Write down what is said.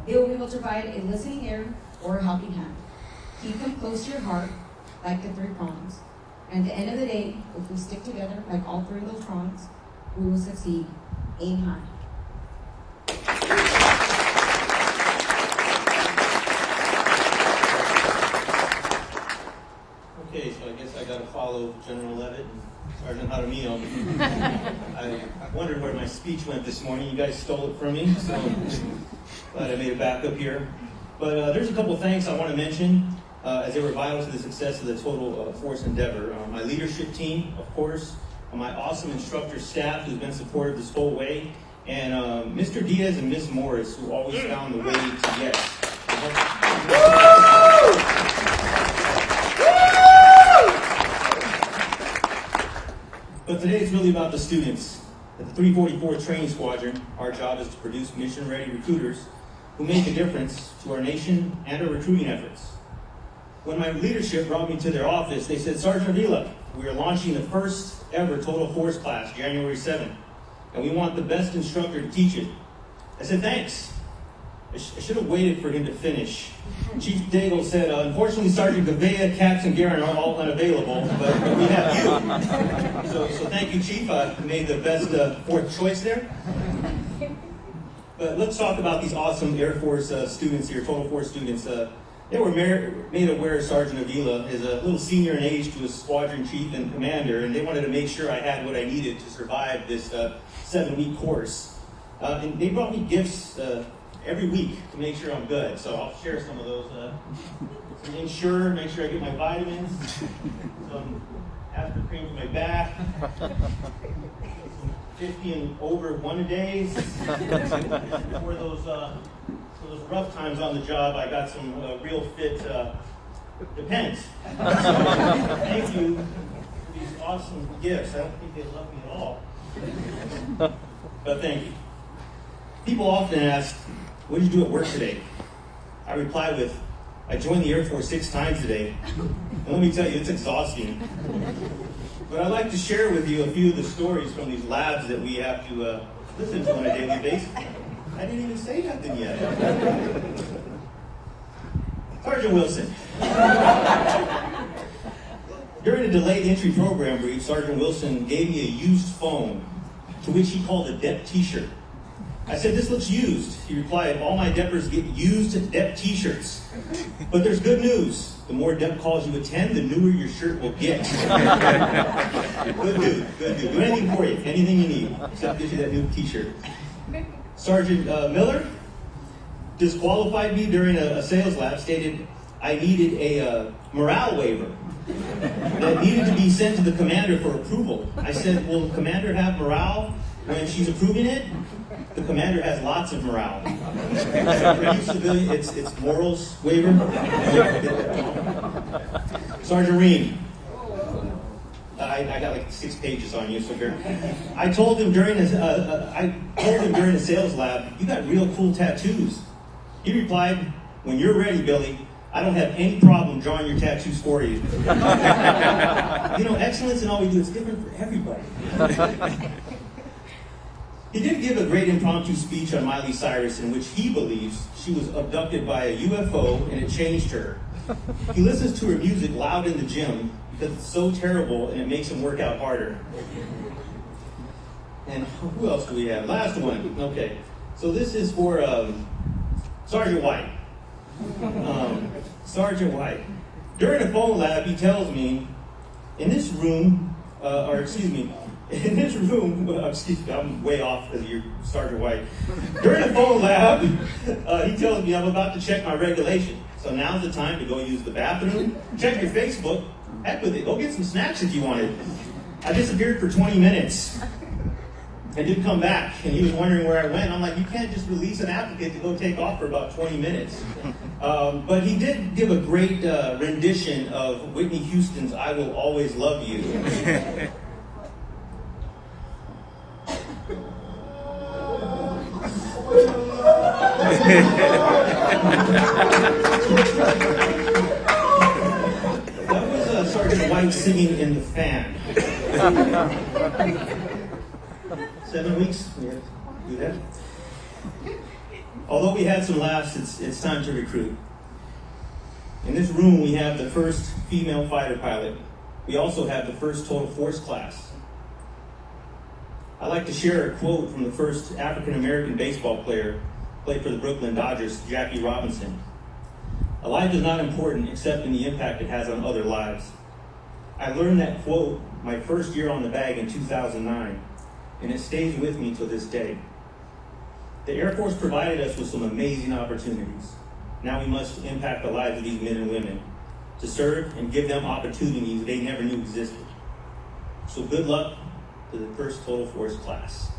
They will be able to provide a listening ear or a helping hand. Keep them close to your heart, like the three prongs. And at the end of the day, if we stick together, like all three of those prongs, we will succeed. Aim high. Okay, so I guess I got to follow General Levitt and Sergeant Jaramillo. I wondered where my speech went this morning. You guys stole it from me, so glad I made it back up here. But there's a couple of things I want to mention as they were vital to the success of the Total Force endeavor. My leadership team, of course, my awesome instructor staff who's been supportive this whole way, and Mr. Diaz and Ms. Morris who always found the way to yes. But today it's really about the students. At the 344 Training Squadron, our job is to produce mission-ready recruiters who make a difference to our nation and our recruiting efforts. When my leadership brought me to their office, they said, Sergeant Avila, we are launching the first ever Total Force class, January 7th, and we want the best instructor to teach it. I said, thanks. I should have waited for him to finish. Chief Daigle said, unfortunately, Sergeant Gavea, Caps, and Garin are all unavailable, but we have you. So thank you, Chief. I made the best fourth choice there. But let's talk about these awesome Air Force students here, Total Force students. They were made aware of Sergeant Avila is a little senior in age to a squadron chief and commander, and they wanted to make sure I had what I needed to survive this 7-week course. And they brought me gifts every week to make sure I'm good. So I'll share some of those. Some Ensure, make sure I get my vitamins, some aspirin cream for my back, some 50 and over one-a-days. For those rough times on the job, I got some real fit Depends. Thank you for these awesome gifts. I don't think they love me at all. But thank you. People often ask, what did you do at work today? I reply with, I joined the Air Force 6 times today. And let me tell you, it's exhausting. But I'd like to share with you a few of the stories from these labs that we have to listen to on a daily basis. I didn't even say nothing yet. Sergeant Wilson. During a delayed entry program brief, Sergeant Wilson gave me a used phone, to which he called a DEP t-shirt. I said, this looks used. He replied, all my DEPers get used DEP t-shirts. But there's good news. The more DEP calls you attend, the newer your shirt will get. Good dude, good dude. Do anything for you, anything you need, except gives you that new t-shirt. Sergeant Miller disqualified me during a sales lab, stated I needed a morale waiver that needed to be sent to the commander for approval. I said, will the commander have morale when she's approving it? The commander has lots of morale. For you civilian, it's morals waiver. Sergeant Ream. I got like 6 pages on you, so here. I told him during the sales lab, you got real cool tattoos. He replied, when you're ready, Billy, I don't have any problem drawing your tattoos for you. You know, excellence in all we do is different for everybody. He did give a great impromptu speech on Miley Cyrus in which he believes she was abducted by a UFO and it changed her. He listens to her music loud in the gym because it's so terrible and it makes him work out harder. And who else do we have? Last one. Okay. So this is for Sergeant White. Sergeant White. During a phone lab, he tells me, in this room, I'm way off because you're Sergeant White. During the phone lab, he tells me I'm about to check my regulation. So now's the time to go use the bathroom, check your Facebook, heck with it, go get some snacks if you wanted. I disappeared for 20 minutes. I did come back, and he was wondering where I went. I'm like, you can't just release an applicant to go take off for about 20 minutes. But he did give a great rendition of Whitney Houston's I Will Always Love You. That was Sergeant White singing in the fan. 7 weeks? Yeah, do that. Although we had some laughs, it's time to recruit. In this room, we have the first female fighter pilot. We also have the first total force class. I'd like to share a quote from the first African-American baseball player, played for the Brooklyn Dodgers, Jackie Robinson. "A life is not important except in the impact it has on other lives." I learned that quote my first year on the bag in 2009, and it stays with me to this day. The Air Force provided us with some amazing opportunities. Now we must impact the lives of these men and women to serve and give them opportunities they never knew existed. So good luck to the first Total Force class.